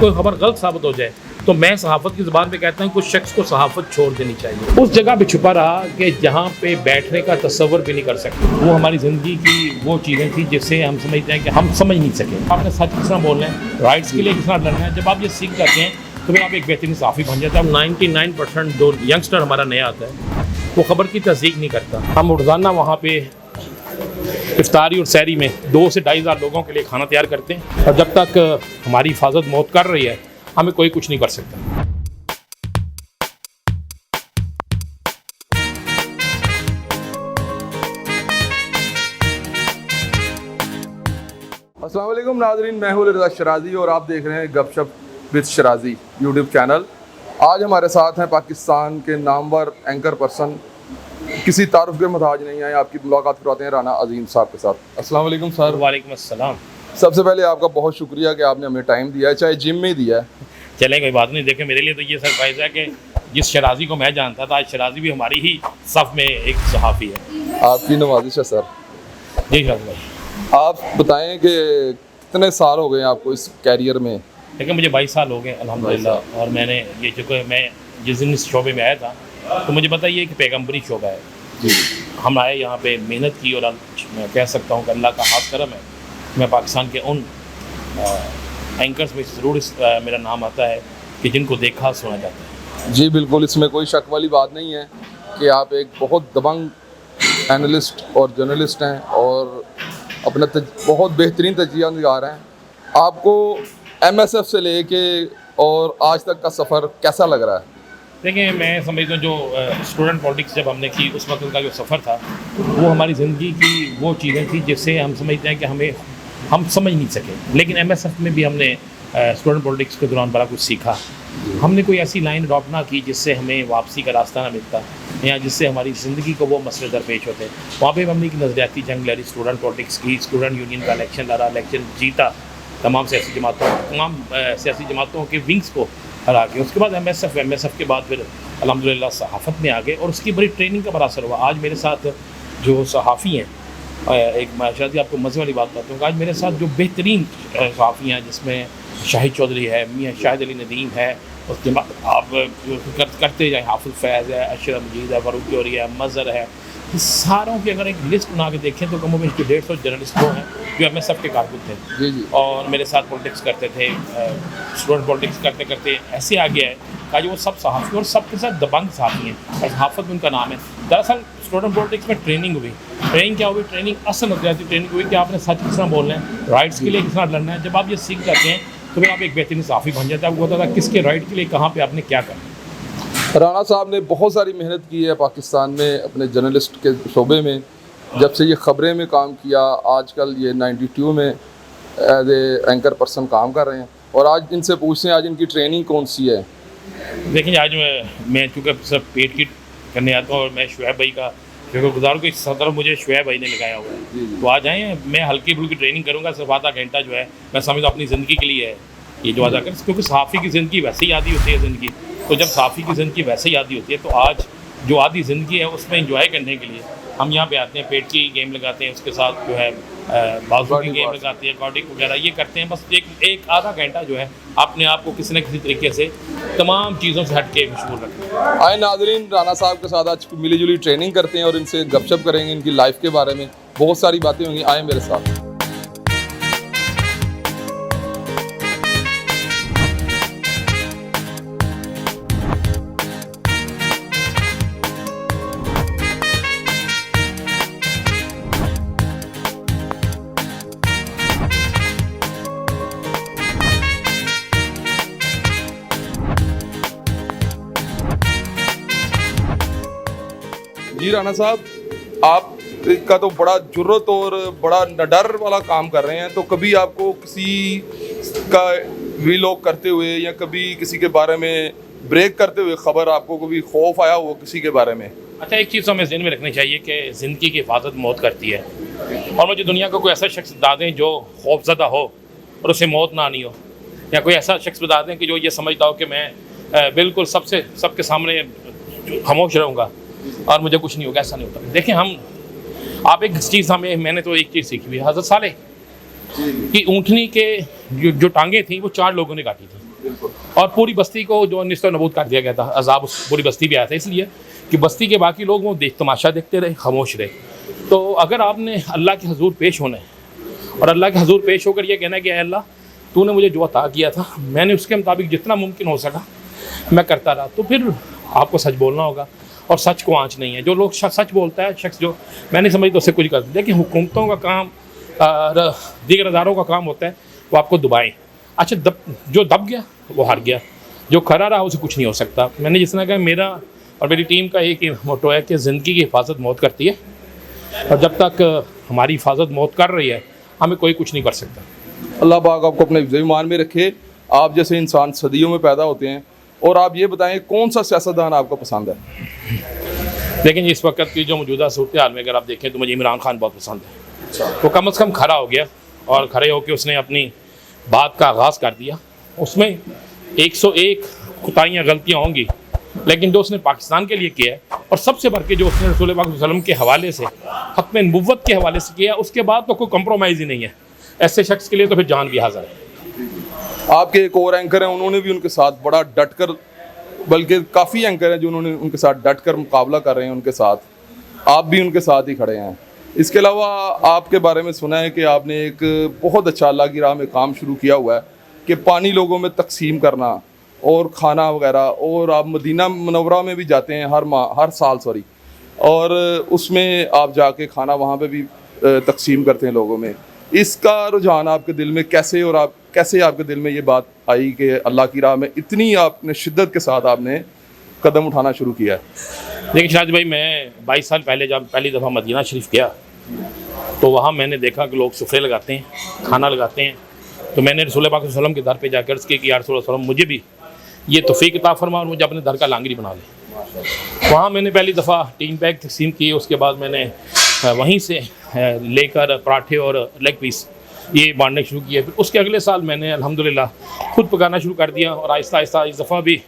कोई खबर गलत साबित हो जाए तो मैं सहाफ़त की ज़बान पे कहता हूँ कुछ शख्स को सहाफ़त छोड़ देनी चाहिए। उस जगह पे छुपा रहा कि जहाँ पे बैठने का तसव्वुर भी नहीं कर सकते। वो हमारी ज़िंदगी की वो चीज़ें थी जिससे हम समझते हैं कि हम समझ नहीं सके। आपने सच किस तरह बोलना है, राइट्स के लिए किस तरह लड़ना है, जब आप ये सीख जाते हैं तो फिर आप एक बेहतरीन सहाफ़ी बन जाते हैं। अब 99% जो यंगस्टर हमारा नया आता है वो ख़बर की तस्दीक नहीं करता। हम रोज़ाना वहाँ पे इफ्तारी और सैरी में 2 से 2.5 हज़ार लोगों के लिए खाना तैयार करते हैं और जब तक हमारी हिफाजत मौत कर रही है हमें कोई कुछ नहीं कर सकता। अस्सलाम वालेकुम नाज़रीन, मैं हूं रज़ा शराजी और आप देख रहे हैं गपशप विद शराजी यूट्यूब चैनल। आज हमारे साथ हैं पाकिस्तान के नामवर एंकर पर्सन, किसी तारुफ के मुताज नहीं आए, आपकी मुलाकात करवाते हैं राना अजीम साहब के साथ। अस्सलाम वालेकुम सर। वालेकुम अस्सलाम। सबसे पहले आपका बहुत शुक्रिया कि आपने हमें टाइम दिया है, चाहे जिम में ही दिया है। चलें कोई बात नहीं। देखें मेरे लिए तो ये सरप्राइज़ है कि जिस शराजी को मैं जानता था आज शराजी भी हमारी ही सफ़ में एक सहाफ़ी है। आपकी नवाजिश है सर। जी शराजी भाई, आप बताएं कि कितने साल हो गए आपको इस कैरियर में? लेकिन मुझे 22 साल हो गए अल्हम्दुलिल्लाह। और मैंने ये चूँकि मैं जिस दिन इस शोबे में आया था तो मुझे पता ये कि पैगम्बरी शोबा है जी। हम आए यहाँ पे मेहनत की और मैं कह सकता हूँ कि अल्लाह का खास करम है। मैं पाकिस्तान के उन एंकर्स में ज़रूर मेरा नाम आता है कि जिनको देखा सुना जाता है। जी बिल्कुल, इसमें कोई शक वाली बात नहीं है कि आप एक बहुत दबंग एनालिस्ट और जर्नलिस्ट हैं और अपना बहुत बेहतरीन तजिया निगार हैं। आपको MSF से लेके और आज तक का सफ़र कैसा लग रहा है? देखिए मैं समझता हूँ जो स्टूडेंट पॉलिटिक्स जब हमने की उस वक्त का जो सफ़र था वो हमारी ज़िंदगी की वो चीज़ें थी जिससे हम समझते हैं कि हम समझ नहीं सके। लेकिन MSF में भी हमने स्टूडेंट पॉलिटिक्स के दौरान बड़ा कुछ सीखा। हमने कोई ऐसी लाइन अडॉप्ट ना की जिससे हमें वापसी का रास्ता ना मिलता या जिससे हमारी ज़िंदगी को वो मसले दरपेश होते। वहाँ पे हमने एक नज़रियाती जंग लड़ी, स्टूडेंट पॉलिटिक्स की, स्टूडेंट यूनियन का इलेक्शन लड़ा, इलेक्शन जीता, तमाम सियासी जमातों के विंग्स को हरा के। उसके बाद MSF के बाद फिर अल्हम्दुलिल्लाह सहाफ़त में आ गए और उसकी बड़ी ट्रेनिंग का बड़ा असर हुआ। आज मेरे साथ जो सहाफ़ी हैं, एक मैं शायद आपको मज़े वाली बात बताता हूँ कि आज मेरे साथ जो बेहतरीन सहाफ़ी हैं जिसमें शाहिद चौधरी है, मियाँ शाहिद अली नदीम है, उसके बाद आप करते जाए हाफिज़ फैज़ है, अशरफ मजीद है, फ़ारूक जौहरी है, मज़हर है, इस सारों की अगर एक लिस्ट बना के देखें तो कम से कम 150 जर्नलिस्ट वो हैं जो MSF के कारकुन थे। जी जी। और मेरे साथ पॉलिटिक्स करते थे, स्टूडेंट पॉलिटिक्स करते करते ऐसे आ गया है कि आज वो सब सहाफ़ी और सबके साथ दबंग सहाफ़ी हैं और सहाफ़त उनका नाम है। दरअसल स्टूडेंट पॉलिटिक्स में ट्रेनिंग हुई। ट्रेनिंग क्या हुई? ट्रेनिंग असल नज़रियाती ट्रेनिंग हुई कि आपने सच किस तरह बोलना है, राइट्स के लिए किस तरह लड़ना है। जब आप ये सीख जाते हैं तो फिर आप एक बेहतरीन सहाफ़ी बन जाते हैं। आपको पता था किसके राइट के लिए कहाँ पे आपने क्या करना। राना साहब ने बहुत सारी मेहनत की है पाकिस्तान में अपने जर्नलिस्ट के शोबे में। जब से ये ख़बरें में काम किया, आजकल ये 92 में एज ए एंकर पर्सन काम कर रहे हैं। और आज इनसे पूछते हैं आज इनकी ट्रेनिंग कौन सी है? देखिए आज मैं चूँकि सब पेट की करने आता हूँ और मैं शुएब भाई का शुक्रगुजार हूँ कि सदर मुझे शुएब भाई ने लगाया हुआ है। तो आज आए, मैं हल्की फुल्की ट्रेनिंग करूँगा, सिर्फ आधा घंटा जो है मैं समझता अपनी ज़िंदगी के लिए है ये जो आधा कर, क्योंकि सहाफ़ी की ज़िंदगी वैसे ही आधी होती है ज़िंदगी। तो जब सहाफ़ी की ज़िंदगी वैसे ही आधी होती है तो आज जो आधी ज़िंदगी है उसमें इंजॉय करने के लिए हम यहाँ पे आते हैं, पेट की गेम लगाते हैं, उसके साथ जो है बाजू की गेम लगाते हैं, कार्डिक वगैरह ये करते हैं। बस एक आधा घंटा जो है अपने आप को किसी न किसी तरीके से तमाम चीज़ों से हट के मशगूल रखते हैं। आए नाजरीन, राना साहब के साथ आज मिली जुली ट्रेनिंग करते हैं और इनसे गपशप करेंगे इनकी लाइफ के बारे में। बहुत सारी बातें होंगी, आए मेरे साथ। जी राना साहब, आप का तो बड़ा जुर्रत और बड़ा डर वाला काम कर रहे हैं, तो कभी आपको किसी का वीलॉग करते हुए या कभी किसी के बारे में ब्रेक करते हुए खबर आपको कभी खौफ आया हो किसी के बारे में? अच्छा, एक चीज़ हमें ज़हन में रखनी चाहिए कि ज़िंदगी की हिफाजत मौत करती है और मुझे दुनिया का कोई ऐसा शख्स बता दें जो खौफज़दा हो और उसे मौत ना आनी हो, या कोई ऐसा शख्स बता दें कि जो ये समझता हो कि मैं बिल्कुल सबके सामने खामोश रहूँगा और मुझे कुछ नहीं होगा, ऐसा नहीं होता। देखें आप एक चीज़ मैंने तो एक चीज़ सीखी हुई है हज़रत सालेह कि ऊँटनी के जो टांगें थी वो 4 लोगों ने काटी थी। और पूरी बस्ती को जो निस्तो नबूद कर दिया गया था, अजाब उस पूरी बस्ती भी आया था, इसलिए कि बस्ती के बाकी लोग वो तमाशा देखते रहे, खामोश रहे। तो अगर आपने अल्लाह के हजूर पेश होना है और अल्लाह के हजूर पेश होकर ये कहना है कि अल्लाह तूने मुझे जो अता किया था मैंने उसके मुताबिक जितना मुमकिन हो सका मैं करता रहा, तो फिर आपको सच बोलना होगा। और सच को आँच नहीं है। जो लोग सच बोलता है शख्स, जो मैं नहीं समझता उससे कुछ कर, देखिए हुकूमतों का काम, दीगर अदारों का काम होता है वो आपको दबाएं। अच्छा, जो दब गया वो हार गया, जो खड़ा रहा उसे कुछ नहीं हो सकता। मैंने जिस तरह कहा, मेरा और मेरी टीम का एक ही मोटो है कि ज़िंदगी की हिफाजत मौत करती है, और जब तक हमारी हिफाजत मौत कर रही है हमें कोई कुछ नहीं कर सकता। अल्लाह पाक आपको अपने ईमान में रखे। आप जैसे इंसान सदियों में पैदा होते हैं। और आप ये बताएं, कौन सा सियासतदान आपको पसंद है? लेकिन इस वक्त की जो मौजूदा सूरत हाल में अगर आप देखें तो मुझे इमरान खान बहुत पसंद है। वो कम से कम खड़ा हो गया और खड़े होकर उसने अपनी बात का आगाज़ कर दिया। उसमें 101 कोताहियाँ गलतियाँ होंगी, लेकिन जो उसने पाकिस्तान के लिए किया है और सबसे बढ़ के जो उसने रसूल पाक सल्लल्लाहु अलैहि वसल्लम के हवाले से, हक़ में नबुव्वत के हवाले से किया, उसके बाद तो कोई कंप्रोमाइज़ ही नहीं है। ऐसे शख्स के लिए तो फिर जान भी हाज़िर है। आपके एक और एंकर हैं, उन्होंने भी उनके साथ बड़ा डट कर, बल्कि काफ़ी एंकर हैं जो उन्होंने उनके साथ डट कर मुकाबला कर रहे हैं उनके साथ, आप भी उनके साथ ही खड़े हैं। इसके अलावा आपके बारे में सुना है कि आपने एक बहुत अच्छा अल्लाह की राह में काम शुरू किया हुआ है कि पानी लोगों में तकसीम करना और खाना वगैरह, और आप मदीना मुनव्वरा में भी जाते हैं हर साल और उसमें आप जाके खाना वहाँ पे भी तकसीम करते हैं लोगों में। इसका रुझान आपके दिल में कैसे, और आप कैसे आपके दिल में ये बात आई कि अल्लाह की राह में इतनी आपने शिद्दत के साथ आपने कदम उठाना शुरू किया है? देखिए शाहिद भाई, मैं 22 साल पहले जब पहली दफ़ा मदीना शरीफ गया तो वहाँ मैंने देखा कि लोग सुफ़रे लगाते हैं, खाना लगाते हैं। तो मैंने रसूल पाक सल्लल्लाहु अलैहि वसल्लम के दर पे जाकर अर्ज़ किया कि या रसूल अल्लाह, मुझे भी ये तौफ़ीक़ अता फरमा और मुझे अपने दर का लांगरी बना ले। वहाँ मैंने पहली दफ़ा 3 बैग तकसीम किए। उसके बाद मैंने वहीं से लेकर पराठे और लेग पीस ये बांटने शुरू किए। फिर उसके अगले साल मैंने अल्हम्दुलिल्लाह खुद पकाना शुरू कर दिया, और आहिस्ता आहिस्ता इस दफ़ा भी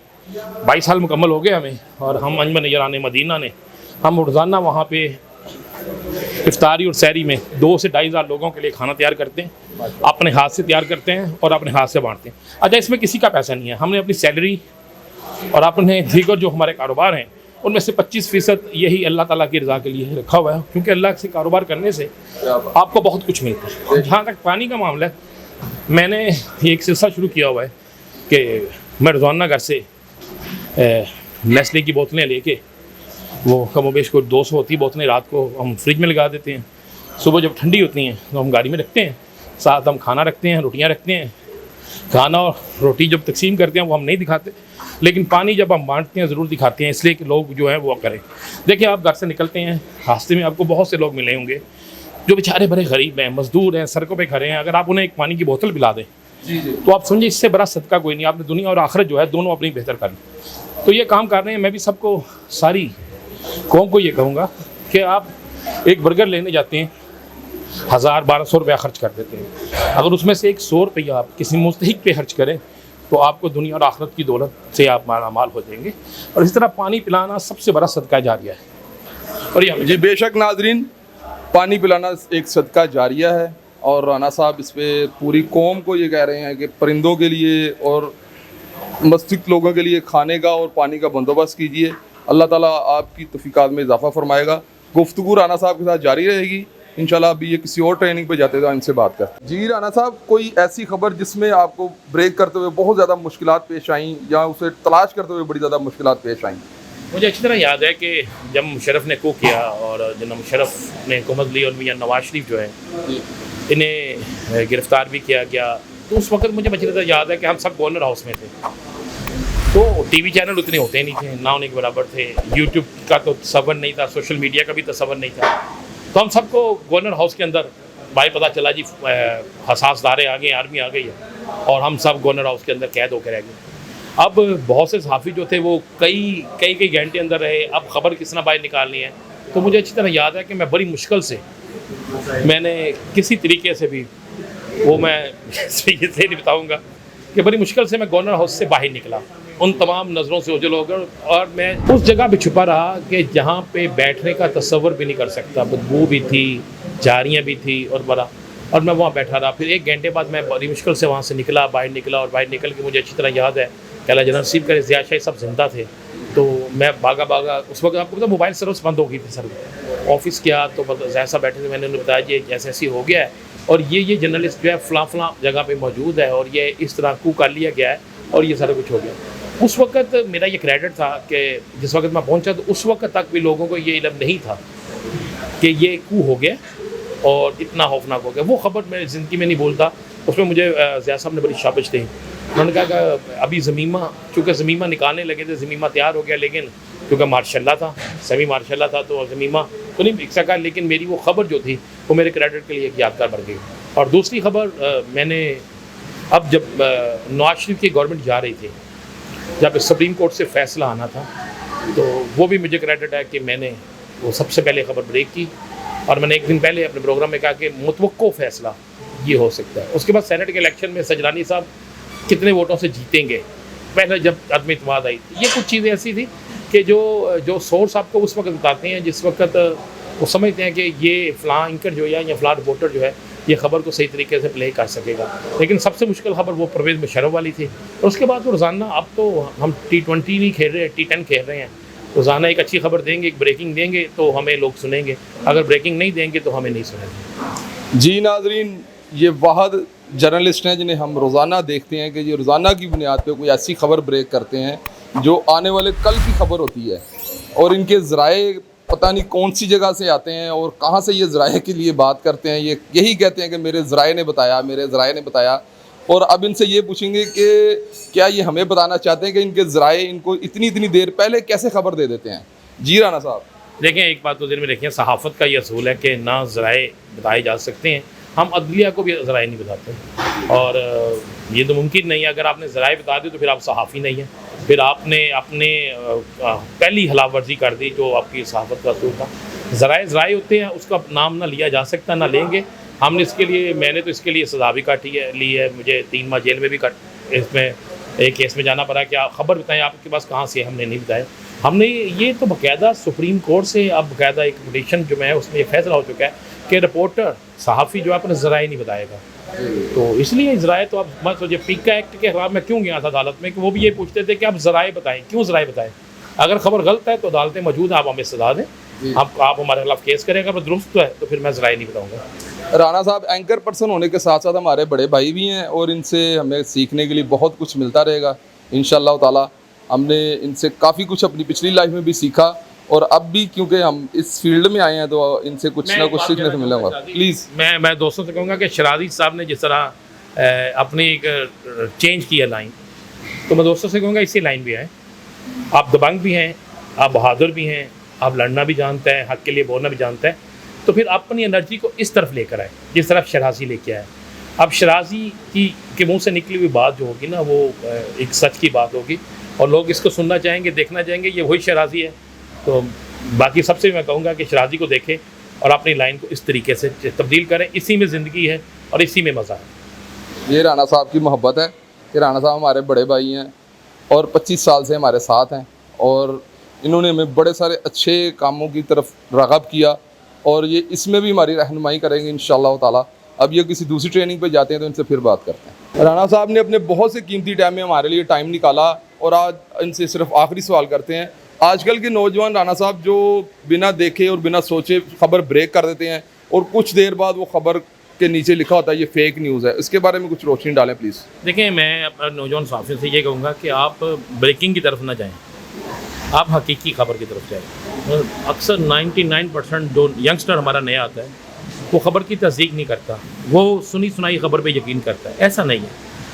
22 साल मुकम्मल हो गए हमें। और हम अंजुमन नज़राने मदीना ने हम रोज़ाना वहाँ पे इफ्तारी और सहरी में 2 से 2.5 हज़ार लोगों के लिए खाना तैयार करते हैं, अपने हाथ से तैयार करते हैं और अपने हाथ से बांटते हैं। अच्छा, इसमें किसी का पैसा नहीं है, हमने अपनी सैलरी और अपने दीगर जो हमारे कारोबार हैं उनमें से 25% यही अल्लाह ताला की रज़ा के लिए रखा हुआ है, क्योंकि अल्लाह से कारोबार करने से आपको बहुत कुछ मिलता है। जहाँ तक पानी का मामला है, मैंने एक सिलसिला शुरू किया हुआ है कि मैं रोज़ाना घर से नेस्ले की बोतलें लेके, वो कमोबेश को 200 होती बोतलें, रात को हम फ्रिज में लगा देते हैं। सुबह जब ठंडी होती हैं तो हम गाड़ी में रखते हैं, साथ हम खाना रखते हैं, रोटियाँ रखते हैं। खाना और रोटी जब तकसीम करते हैं वो हम नहीं दिखाते, लेकिन पानी जब हम बांटते हैं ज़रूर दिखाते हैं, इसलिए कि लोग जो हैं वो करें। देखिए, आप घर से निकलते हैं, रास्ते में आपको बहुत से लोग मिले होंगे जो बेचारे बड़े गरीब हैं, मजदूर हैं, सड़कों पे खड़े हैं। अगर आप उन्हें एक पानी की बोतल पिला दें तो आप समझिए इससे बड़ा सदका कोई नहीं। आपने दुनिया और आखिरत जो है दोनों अपनी बेहतर कर ली। तो ये काम कर रहे हैं। मैं भी सबको, सारी कौम को ये कहूँगा कि आप एक बर्गर लेने जाते हैं, 1000-1200 रुपया खर्च कर देते हैं। अगर उसमें से 100 रुपया आप किसी मुस्तहिक पे खर्च करें तो आपको दुनिया और आखिरत की दौलत से आप मालामाल हो जाएंगे। और इस तरह पानी पिलाना सबसे बड़ा सदका जारिया है। और ये जी बेशक नाजरीन, पानी पिलाना एक सदका जारिया है। और राना साहब इस पर पूरी कौम को ये कह रहे हैं कि परिंदों के लिए और मस्तिष्क लोगों के लिए खाने का और पानी का बंदोबस्त कीजिए। अल्लाह ताला आपकी तौफीकात में इजाफा फरमाएगा। गुफ्तगू राना साहब के साथ जारी रहेगी इंशाल्लाह। अभी ये किसी और ट्रेनिंग पे जाते तो इनसे बात करते। जी राना साहब, कोई ऐसी खबर जिसमें आपको ब्रेक करते हुए बहुत ज़्यादा मुश्किलात पेश आई, या उसे तलाश करते हुए बड़ी ज़्यादा मुश्किलात पेश आई? मुझे अच्छी तरह याद है कि जब मुशर्रफ ने को किया और जब मुशर्रफ ने हुकूमत ली और मियां नवाज शरीफ जो है इन्हें गिरफ़्तार भी किया गया, तो उस वक्त मुझे अच्छी तरह याद है कि हम सब गवर्नर हाउस में थे। तो टीवी चैनल उतने होते नहीं थे, ना होने के बराबर थे। यूट्यूब का तो तसव्वुर नहीं था, सोशल मीडिया का भी तसव्वुर नहीं था। तो हम सबको गवर्नर हाउस के अंदर भाई पता चला जी हसास दारे आ गए, आर्मी आ गई है, और हम सब गवर्नर हाउस के अंदर कैद होकर रह गए। अब बहुत से सहाफ़ी जो थे वो कई घंटे अंदर रहे। अब ख़बर किस तरह बाहर निकालनी है, तो मुझे अच्छी तरह याद है कि मैं बड़ी मुश्किल से, मैंने किसी तरीके से भी, वो मैं इसलिए नहीं बताऊँगा कि बड़ी मुश्किल से मैं गवर्नर हाउस से बाहर निकला, उन तमाम नज़रों से ओझल होकर, और मैं उस जगह पे छुपा रहा कि जहाँ पे बैठने का तसव्वुर भी नहीं कर सकता। बदबू भी थी, जारियाँ भी थी, और बड़ा और मैं वहाँ बैठा रहा। फिर 1 घंटे बाद मैं बड़ी मुश्किल से वहाँ से निकला, बाहर निकला, और बाहर निकल के मुझे अच्छी तरह याद है कि अल्लाह जन्नत नसीब करे ज़िया शाही सब जिंदा थे। तो मैं भागा उस वक्त आपको पता मोबाइल सर्विस बंद हो गई थी सर। ऑफिस किया तो ज़ाहिर साहब बैठे थे, मैंने उन्हें बताया ये जैसे ऐसी हो गया है और ये जर्नलिस्ट जो है फ़लाँ जगह पे मौजूद है और ये इस तरह कू कर लिया गया है और ये सारा कुछ हो गया। उस वक्त मेरा ये क्रेडिट था कि जिस वक्त मैं पहुंचा तो उस वक्त तक भी लोगों को ये इल्म नहीं था कि ये कू हो गया और इतना खौफनाक हो गया। वो ख़बर मैं ज़िंदगी में नहीं भूलता। उसमें मुझे ज़िया साहब ने बड़ी शाबाश दी। उन्होंने कहा कि अभी ज़मीमा, चूँकि ज़मीमा निकालने लगे थे, ज़मीमा तैयार हो गया, लेकिन क्योंकि माशाल्लाह था, सेमी माशाल्लाह था, तो ज़मीमा तो नहीं बिक सका, लेकिन मेरी वो ख़बर जो थी वो मेरे क्रेडिट के लिए एक यादगार बन गई। और दूसरी ख़बर मैंने अब जब नवाज शरीफ की गवर्नमेंट जा रही थी, जब सुप्रीम कोर्ट से फ़ैसला आना था, तो वो भी मुझे क्रेडिट है कि मैंने वो सबसे पहले ख़बर ब्रेक की और मैंने एक दिन पहले अपने प्रोग्राम में कहा कि मुतवक्को फ़ैसला ये हो सकता है। उसके बाद सेनेट के इलेक्शन में सजरानी साहब कितने वोटों से जीतेंगे, पहले जब अदम इत्मीनान आई, ये कुछ चीज़ें ऐसी थी कि जो सोर्स आपको उस वक्त बताते हैं जिस वक्त वो समझते हैं कि ये फ़लाँ एंकर जो है या फ़लाँ रिपोर्टर जो है ये ख़बर को सही तरीके से प्ले कर सकेगा। लेकिन सबसे मुश्किल ख़बर वो परवेज़ मुशर्रफ वाली थी। और उसके बाद तो रोज़ाना, अब तो हम T20 नहीं खेल रहे हैं, T10 खेल रहे हैं। रोज़ाना एक अच्छी खबर देंगे, एक ब्रेकिंग देंगे तो हमें लोग सुनेंगे, अगर ब्रेकिंग नहीं देंगे तो हमें नहीं सुनेंगे। जी नाजरीन, ये वाहद जर्नलिस्ट हैं जिन्हें हम रोज़ाना देखते हैं कि ये रोज़ाना की बुनियाद पे कोई ऐसी खबर ब्रेक करते हैं जो आने वाले कल की खबर होती है, और इनके ज़राए पता नहीं कौन सी जगह से आते हैं और कहाँ से ये ज़राए के लिए बात करते हैं। ये यही कहते हैं कि मेरे ज़राए ने बताया, मेरे ज़राए ने बताया। और अब इनसे ये पूछेंगे कि क्या ये हमें बताना चाहते हैं कि इनके ज़राए इनको इतनी देर पहले कैसे खबर दे देते हैं। जी राना साहब, देखें, एक बात तो दिन में रखिए, सहाफ़त का ये असूल है कि ना ज़राए बताए जा सकते हैं, हम अदलिया को भी ज़राए नहीं बताते, और ये तो मुमकिन नहीं है। अगर आपने ज़राए बता दी तो फिर आप सहाफ़ी नहीं हैं, फिर आपने अपने पहली खिलाफवर्जी कर दी जो आपकी सहाफ़त का असूल था। ज़राए होते हैं, उसका नाम ना लिया जा सकता, ना लेंगे। हमने इसके लिए, मैंने तो इसके लिए सज़ा भी काटी है, ली है, मुझे 3 माह जेल में भी इसमें एक केस में जाना पड़ा कि आप खबर बताएं, आपके पास कहाँ से, हमने नहीं बताया। हमने ये तो बाकायदा सुप्रीम कोर्ट से अब बाकायदा एक पिटीशन जो है उसमें ये फैसला हो चुका है कि रिपोर्टर सहाफ़ी जो है अपने ज़राए नहीं बताएगा। तो इसलिए ज़राए तो अब मत सोचिए, पीका एक्ट के खिलाफ मैं क्यों गया था अदालत में कि वो भी ये पूछते थे कि आप ज़राए बताएं, क्यों ज़राए बताएं। अगर खबर गलत है तो अदालतें मौजूद हैं, आप हमें सजा दें, आप हमारे खिलाफ केस करें। अगर दुरुस्त है तो फिर मैं ज़राए नहीं बताऊँगा। राना साहब एंकर पर्सन होने के साथ साथ हमारे बड़े भाई भी हैं और इनसे हमें सीखने के लिए बहुत कुछ मिलता रहेगा इंशाअल्लाह ताला। हमने इनसे काफ़ी कुछ अपनी पिछली लाइफ में भी सीखा और अब भी, क्योंकि हम इस फील्ड में आए हैं, तो इनसे कुछ ना कुछ सीखने को मिलेगा। प्लीज़ मैं दोस्तों से कहूँगा कि शराजी साहब ने जिस तरह अपनी एक चेंज किया लाइन, तो मैं दोस्तों से कहूँगा इसी लाइन भी आए। आप दबंग भी हैं, आप बहादुर भी हैं, आप लड़ना भी जानते हैं, हक़ के लिए बोलना भी जानते हैं, तो फिर अपनी एनर्जी को इस तरफ लेकर आए जिस तरफ शराजी लेके आए। अब शराजी के मुंह से निकली हुई बात जो होगी ना, वो एक सच की बात होगी और लोग इसको सुनना चाहेंगे, देखना चाहेंगे, ये वही शराजी है। तो बाकी सबसे मैं कहूँगा कि शराजी को देखें और अपनी लाइन को इस तरीके से तब्दील करें। इसी में ज़िंदगी है और इसी में मज़ा है। ये राना साहब की मोहब्बत है कि राना साहब हमारे बड़े भाई हैं और 25 साल से हमारे साथ हैं और इन्होंने हमें बड़े सारे अच्छे कामों की तरफ राग़ब किया और ये इसमें भी हमारी रहनुमाई करेंगे इंशाअल्लाह ताला। अब ये किसी दूसरी ट्रेनिंग पे जाते हैं तो इनसे फिर बात करते हैं। राना साहब ने अपने बहुत से कीमती टाइम में हमारे लिए टाइम निकाला और आज इनसे सिर्फ आखिरी सवाल करते हैं। आजकल के नौजवान राना साहब जो बिना देखे और बिना सोचे खबर ब्रेक कर देते हैं और कुछ देर बाद वो खबर के नीचे लिखा होता है ये फेक न्यूज़ है, इसके बारे में कुछ रोशनी डालें प्लीज़। देखिए, मैं अपने नौजवान साथियों से ये कहूँगा कि आप ब्रेकिंग की तरफ ना जाएँ, आप हकीकी खबर की तरफ जाएँ। अक्सर 99% जो यंगस्टर हमारा नया आता है वो ख़बर की तस्दीक नहीं करता, वो सुनी सुनाई खबर पे यकीन करता है। ऐसा नहीं है,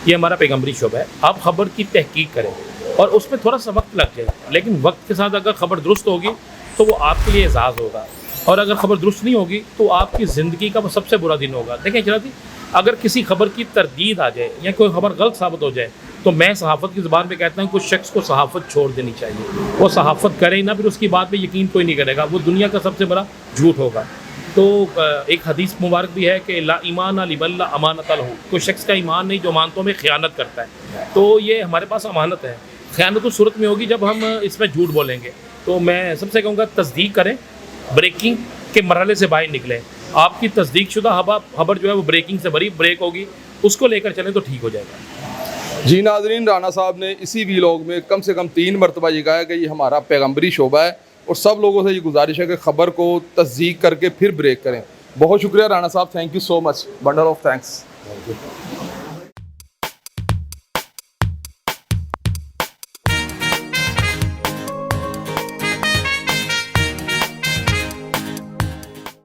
ये हमारा पैगम्बरी शुभ है। आप खबर की तहकीक करें और उसमें थोड़ा सा वक्त लग जाए, लेकिन वक्त के साथ अगर खबर दुरुस्त होगी तो वो आपके लिए एजाज़ होगा, और अगर खबर दुरुस्त नहीं होगी तो आपकी ज़िंदगी का वो सबसे बुरा दिन होगा। देखें शराजी, अगर किसी खबर की तरदीद आ जाए या कोई खबर गलत साबित हो जाए तो मैं सहाफ़त की ज़बान पे कहता हूँ कुछ शख्स को सहाफ़त छोड़ देनी चाहिए। वो सहाफ़त करे ना, फिर उसकी बात पे यकीन कोई नहीं करेगा, वो दुनिया का सबसे बड़ा झूठ होगा। तो एक हदीस मुबारक भी है कि ला ईमान लिमन ला अमानत लहू, कोई शख्स का ईमान नहीं जो अमानतों में ख़यानत करता है। तो ये हमारे पास अमानत है। ख़यानत उस सूरत में होगी जब हम इसमें झूठ बोलेंगे। तो मैं सबसे कहूँगा तस्दीक करें, ब्रेकिंग के मरहले से बाहर निकलें। आपकी तस्दीकशुदा खबर जो है वो ब्रेकिंग से भरी ब्रेक होगी, उसको लेकर चलें तो ठीक हो जाएगा। जी नाजरीन, राना साहब ने इसी वीलॉग में कम से कम 3 मरतबा ये कहा है कि ये हमारा पैगम्बरी शोबा है और सब लोगों से ये गुजारिश है कि ख़बर को तस्दीक करके फिर ब्रेक करें। बहुत शुक्रिया राना साहब, thank you so much, bundle of thanks.